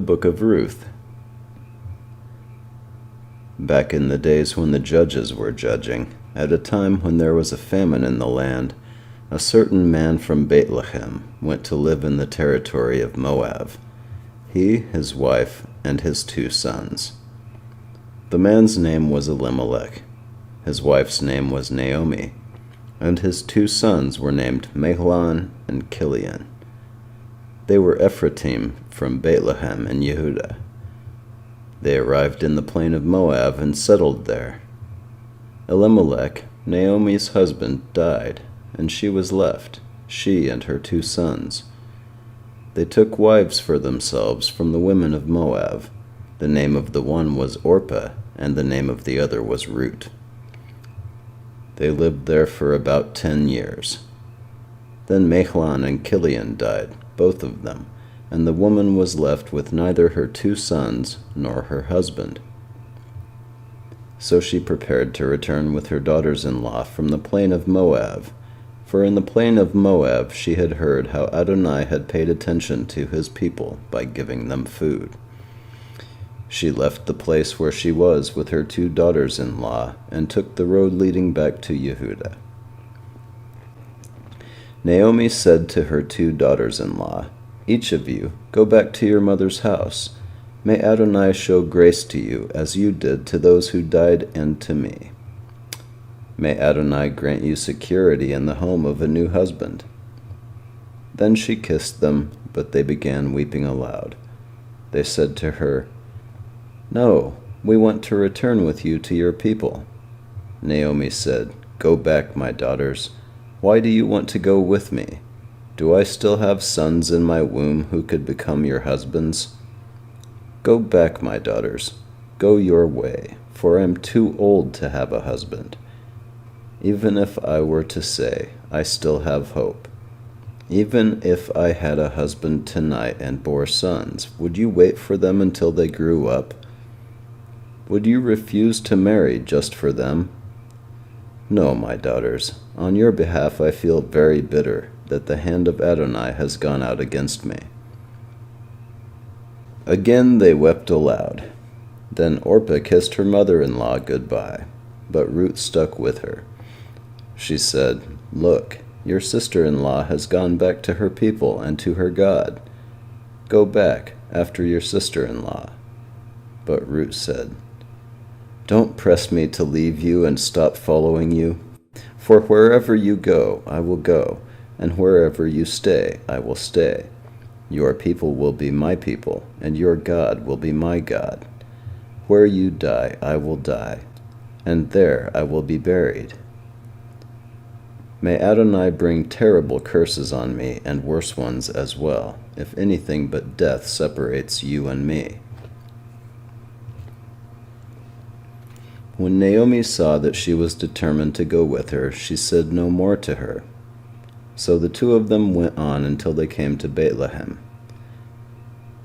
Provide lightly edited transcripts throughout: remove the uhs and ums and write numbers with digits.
book of Ruth. Back in the days when the judges were judging, at a time when there was a famine in the land, a certain man from Bethlehem went to live in the territory of Moab, he, his wife, and his 2 sons. The man's name was Elimelech, his wife's name was Naomi, and his 2 sons were named Mahlon and Chilion. They were Ephraim from Bethlehem in Yehudah. They arrived in the plain of Moab and settled there. Elimelech, Naomi's husband, died, and she was left, she and her 2 sons. They took wives for themselves from the women of Moab. The name of the one was Orpah, and the name of the other was Ruth. They lived there for about 10 years. Then Mahlon and Chilion died, both of them, and the woman was left with neither her 2 sons nor her husband. So she prepared to return with her daughters-in-law from the plain of Moab, for in the plain of Moab she had heard how Adonai had paid attention to his people by giving them food. She left the place where she was with her 2 daughters-in-law and took the road leading back to Yehudah. Naomi said to her 2 daughters-in-law, "Each of you, go back to your mother's house. May Adonai show grace to you, as you did to those who died and to me. May Adonai grant you security in the home of a new husband." Then she kissed them, but they began weeping aloud. They said to her, "No, we want to return with you to your people." Naomi said, "Go back, my daughters. Why do you want to go with me? Do I still have sons in my womb who could become your husbands? Go back, my daughters. Go your way, for I am too old to have a husband. Even if I were to say, I still have hope. Even if I had a husband tonight and bore sons, would you wait for them until they grew up? Would you refuse to marry just for them? No, my daughters, on your behalf I feel very bitter that the hand of Adonai has gone out against me." Again they wept aloud. Then Orpah kissed her mother-in-law goodbye, but Ruth stuck with her. She said, "Look, your sister-in-law has gone back to her people and to her God. Go back after your sister-in-law." But Ruth said, "Don't press me to leave you and stop following you. For wherever you go, I will go, and wherever you stay, I will stay. Your people will be my people, and your God will be my God. Where you die, I will die, and there I will be buried. May Adonai bring terrible curses on me, and worse ones as well, if anything but death separates you and me." When Naomi saw that she was determined to go with her, she said no more to her. So the 2 of them went on until they came to Bethlehem.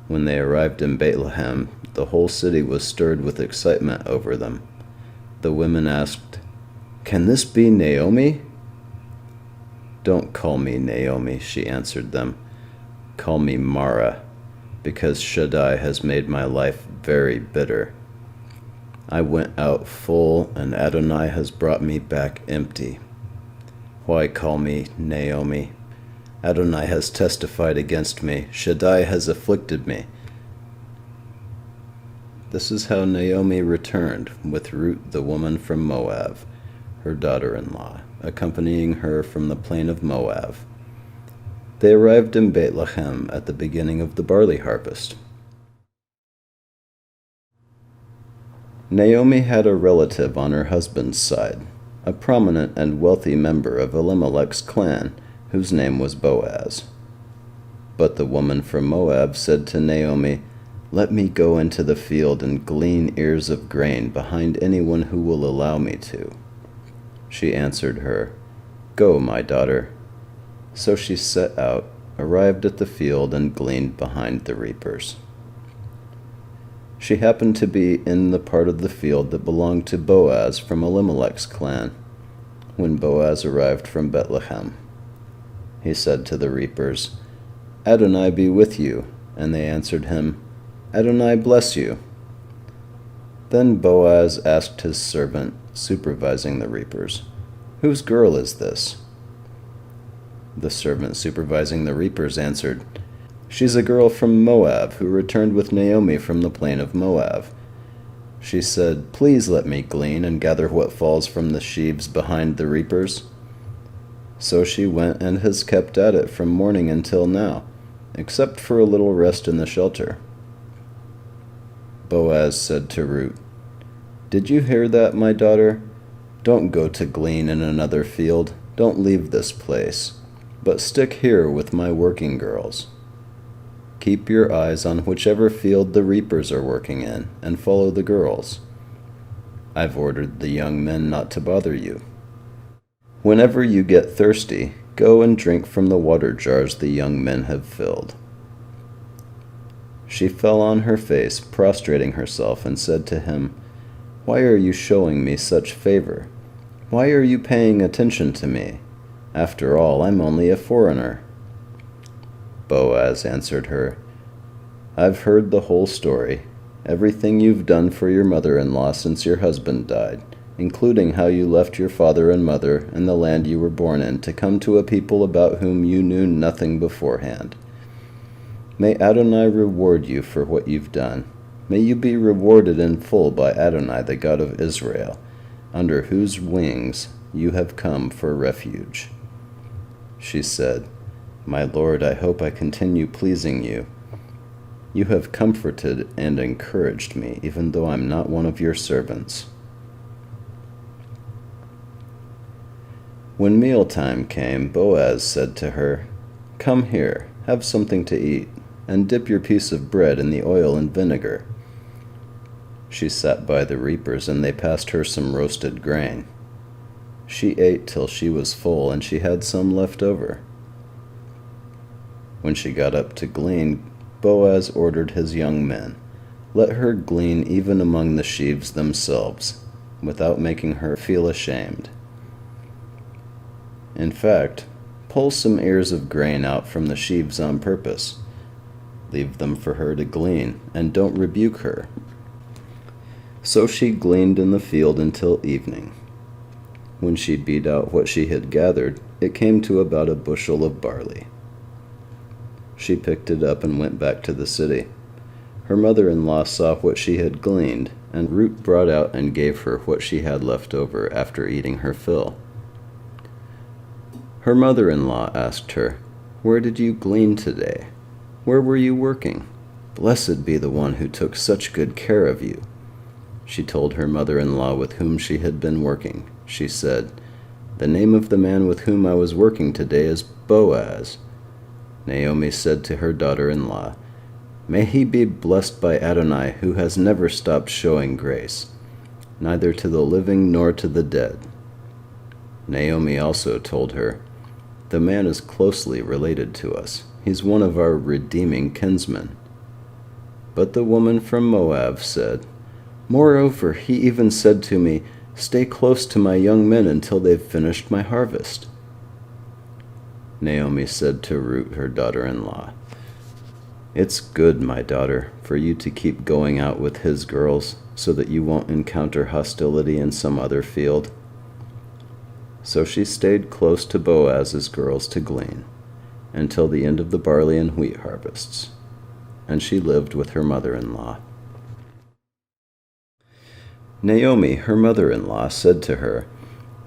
When they arrived in Bethlehem, the whole city was stirred with excitement over them. The women asked, "Can this be Naomi?" "Don't call me Naomi," she answered them. "Call me Mara, because Shaddai has made my life very bitter. I went out full, and Adonai has brought me back empty. Why call me Naomi? Adonai has testified against me. Shaddai has afflicted me." This is how Naomi returned with Ruth the woman from Moab, her daughter-in-law, accompanying her from the plain of Moab. They arrived in Bethlehem at the beginning of the barley harvest. Naomi had a relative on her husband's side, a prominent and wealthy member of Elimelech's clan, whose name was Boaz. But the woman from Moab said to Naomi, "Let me go into the field and glean ears of grain behind anyone who will allow me to." She answered her, "Go, my daughter." So she set out, arrived at the field, and gleaned behind the reapers. She happened to be in the part of the field that belonged to Boaz from Elimelech's clan, when Boaz arrived from Bethlehem. He said to the reapers, "Adonai be with you." And they answered him, Adonai bless you." Then Boaz asked his servant supervising the reapers, "Whose girl is this?" The servant supervising the reapers answered, "She's a girl from Moab who returned with Naomi from the plain of Moab. She said, 'Please let me glean and gather what falls from the sheaves behind the reapers.' So she went and has kept at it from morning until now, except for a little rest in the shelter." Boaz said to Ruth, "Did you hear that, my daughter? Don't go to glean in another field. Don't leave this place, but stick here with my working girls. Keep your eyes on whichever field the reapers are working in, and follow the girls. I've ordered the young men not to bother you. Whenever you get thirsty, go and drink from the water jars the young men have filled." She fell on her face, prostrating herself, and said to him, "Why are you showing me such favor? Why are you paying attention to me? After all, I'm only a foreigner." Boaz answered her, "I've heard the whole story, everything you've done for your mother-in-law since your husband died, including how you left your father and mother and the land you were born in to come to a people about whom you knew nothing beforehand. May Adonai reward you for what you've done. May you be rewarded in full by Adonai, the God of Israel, under whose wings you have come for refuge." She said, "My Lord, I hope I continue pleasing you. You have comforted and encouraged me, even though I'm not one of your servants." When mealtime came, Boaz said to her, "Come here, have something to eat, and dip your piece of bread in the oil and vinegar." She sat by the reapers, and they passed her some roasted grain. She ate till she was full, and she had some left over. When she got up to glean, Boaz ordered his young men, "Let her glean even among the sheaves themselves, without making her feel ashamed. In fact, pull some ears of grain out from the sheaves on purpose. Leave them for her to glean, and don't rebuke her." So she gleaned in the field until evening. When she beat out what she had gathered, it came to about a bushel of barley. She picked it up and went back to the city. Her mother-in-law saw what she had gleaned, and Ruth brought out and gave her what she had left over after eating her fill. Her mother-in-law asked her, "Where did you glean today? Where were you working? Blessed be the one who took such good care of you." She told her mother-in-law with whom she had been working. She said, "The name of the man with whom I was working today is Boaz." Naomi said to her daughter-in-law, "May he be blessed by Adonai, who has never stopped showing grace, neither to the living nor to the dead." Naomi also told her, "The man is closely related to us. He's one of our redeeming kinsmen." But the woman from Moab said, "Moreover, he even said to me, 'Stay close to my young men until they've finished my harvest.'" Naomi said to Ruth, her daughter-in-law, "It's good, my daughter, for you to keep going out with his girls, so that you won't encounter hostility in some other field." So she stayed close to Boaz's girls to glean, until the end of the barley and wheat harvests, and she lived with her mother-in-law. Naomi, her mother-in-law, said to her,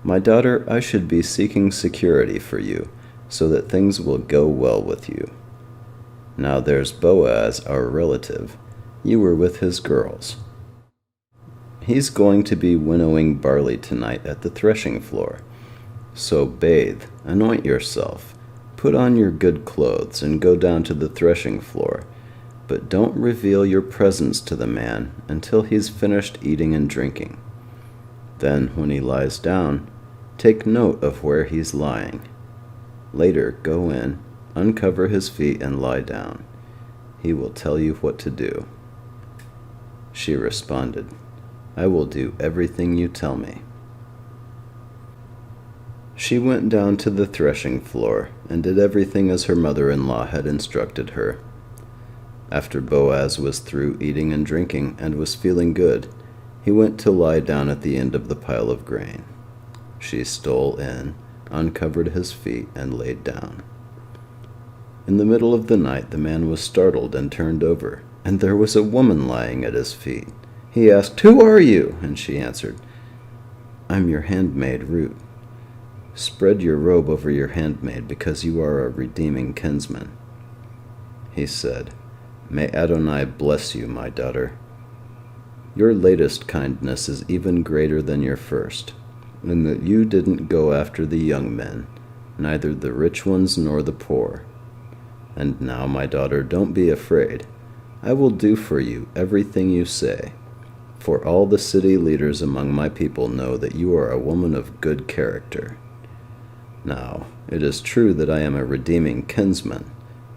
"My daughter, I should be seeking security for you, so that things will go well with you. Now there's Boaz, our relative. You were with his girls. He's going to be winnowing barley tonight at the threshing floor. So bathe, anoint yourself, put on your good clothes, and go down to the threshing floor. But don't reveal your presence to the man until he's finished eating and drinking. Then, when he lies down, take note of where he's lying. Later, go in, uncover his feet, and lie down. He will tell you what to do." She responded, "I will do everything you tell me." She went down to the threshing floor and did everything as her mother-in-law had instructed her. After Boaz was through eating and drinking and was feeling good, he went to lie down at the end of the pile of grain. She stole in, uncovered his feet, and laid down. In the middle of the night the man was startled and turned over, and there was a woman lying at his feet. He asked, "Who are you?" And she answered, "I'm your handmaid, Ruth. Spread your robe over your handmaid, because you are a redeeming kinsman." He said, "May Adonai bless you, my daughter. Your latest kindness is even greater than your first, in that you didn't go after the young men, neither the rich ones nor the poor. And now, my daughter, don't be afraid. I will do for you everything you say, for all the city leaders among my people know that you are a woman of good character. Now, it is true that I am a redeeming kinsman,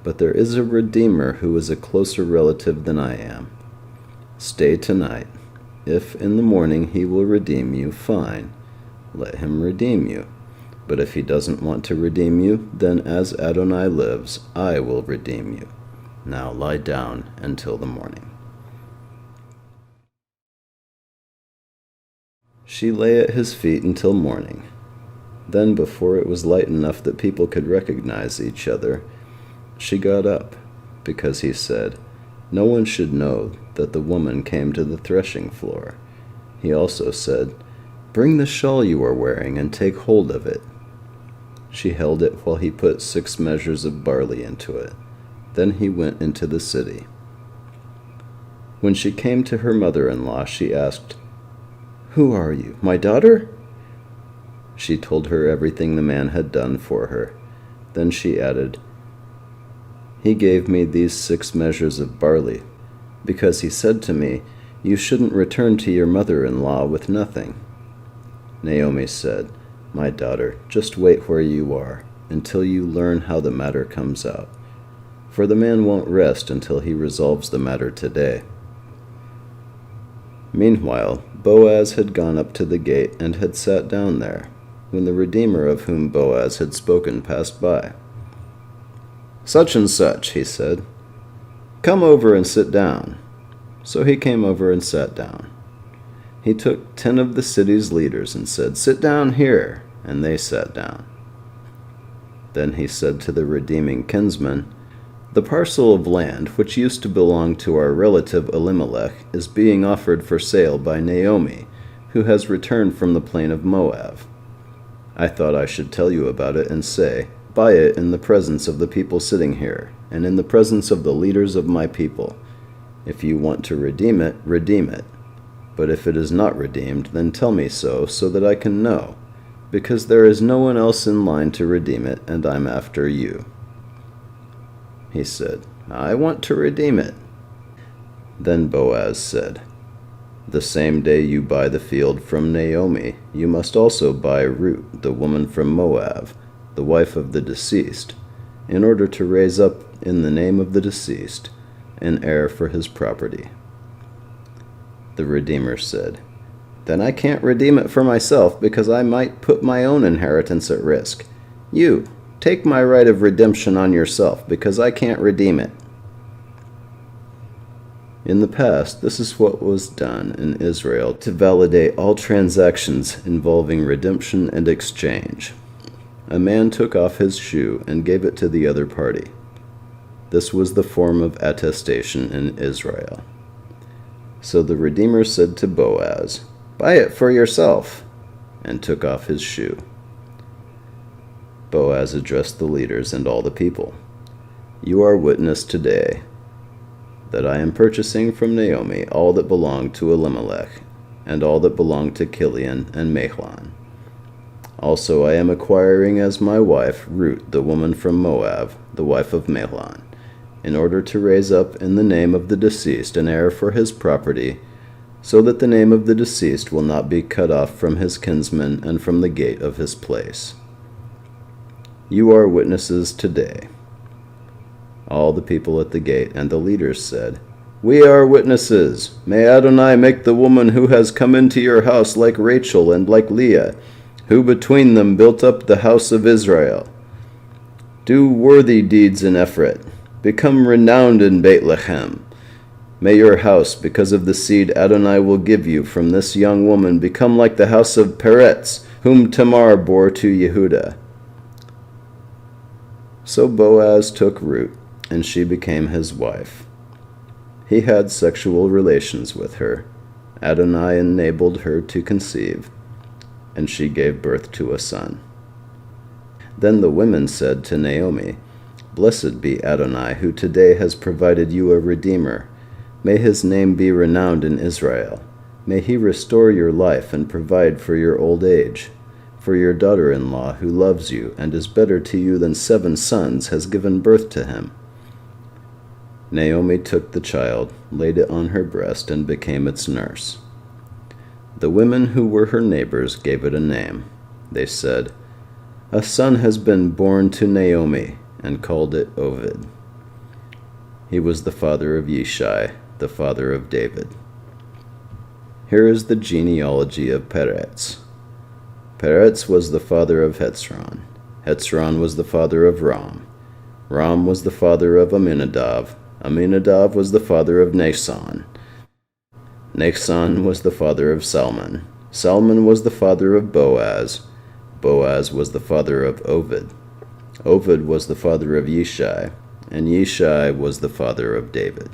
but there is a Redeemer who is a closer relative than I am. Stay tonight. If in the morning he will redeem you, fine. Let him redeem you. But if he doesn't want to redeem you, then as Adonai lives, I will redeem you. Now lie down until the morning." She lay at his feet until morning. Then, before it was light enough that people could recognize each other, she got up, because he said, "No one should know that the woman came to the threshing floor." He also said, "Bring the shawl you are wearing and take hold of it." She held it while he put 6 measures of barley into it. Then he went into the city. When she came to her mother-in-law, she asked, "Who are you, my daughter?" She told her everything the man had done for her. Then she added, "He gave me these 6 measures of barley, because he said to me, 'You shouldn't return to your mother-in-law with nothing.'" Naomi said, "My daughter, just wait where you are, until you learn how the matter comes out. For the man won't rest until he resolves the matter today." Meanwhile, Boaz had gone up to the gate and had sat down there, when the Redeemer of whom Boaz had spoken passed by. "Such and such," he said, "come over and sit down." So he came over and sat down. He took 10 of the city's leaders and said, "Sit down here," and they sat down. Then he said to the redeeming kinsman, "The parcel of land which used to belong to our relative Elimelech is being offered for sale by Naomi, who has returned from the plain of Moab. I thought I should tell you about it and say, buy it in the presence of the people sitting here, and in the presence of the leaders of my people. If you want to redeem it, redeem it. But if it is not redeemed, then tell me so that I can know, because there is no one else in line to redeem it, and I'm after you." He said, "I want to redeem it." Then Boaz said, "The same day you buy the field from Naomi, you must also buy Ruth, the woman from Moab, the wife of the deceased, in order to raise up in the name of the deceased an heir for his property." The Redeemer said, "Then I can't redeem it for myself, because I might put my own inheritance at risk. You, take my right of redemption on yourself, because I can't redeem it." In the past, this is what was done in Israel to validate all transactions involving redemption and exchange. A man took off his shoe and gave it to the other party. This was the form of attestation in Israel. So the Redeemer said to Boaz, "Buy it for yourself," and took off his shoe. Boaz addressed the leaders and all the people. "You are witness today that I am purchasing from Naomi all that belonged to Elimelech, and all that belonged to Kilion and Mahlon. Also I am acquiring as my wife Ruth, the woman from Moab, the wife of Mahlon, in order to raise up in the name of the deceased an heir for his property, so that the name of the deceased will not be cut off from his kinsmen and from the gate of his place. You are witnesses today." All the people at the gate and the leaders said, "We are witnesses. May Adonai make the woman who has come into your house like Rachel and like Leah, who between them built up the house of Israel. Do worthy deeds in Ephrath. Become renowned in Bethlehem. May your house, because of the seed Adonai will give you from this young woman, become like the house of Peretz, whom Tamar bore to Yehudah." So Boaz took Ruth, and she became his wife. He had sexual relations with her. Adonai enabled her to conceive, and she gave birth to a son. Then the women said to Naomi, "Blessed be Adonai, who today has provided you a redeemer. May his name be renowned in Israel. May he restore your life and provide for your old age. For your daughter-in-law, who loves you and is better to you than 7 sons, has given birth to him." Naomi took the child, laid it on her breast, and became its nurse. The women who were her neighbors gave it a name. They said, "A son has been born to Naomi," and called it Ovid. He was the father of Yishai, the father of David. Here is the genealogy of Peretz. Peretz was the father of Hetzron. Hetzron was the father of Ram. Ram was the father of Aminadab. Aminadab was the father of Nason. Nason was the father of Salmon. Salmon was the father of Boaz. Boaz was the father of Ovid. Ovid was the father of Yishai, and Yishai was the father of David.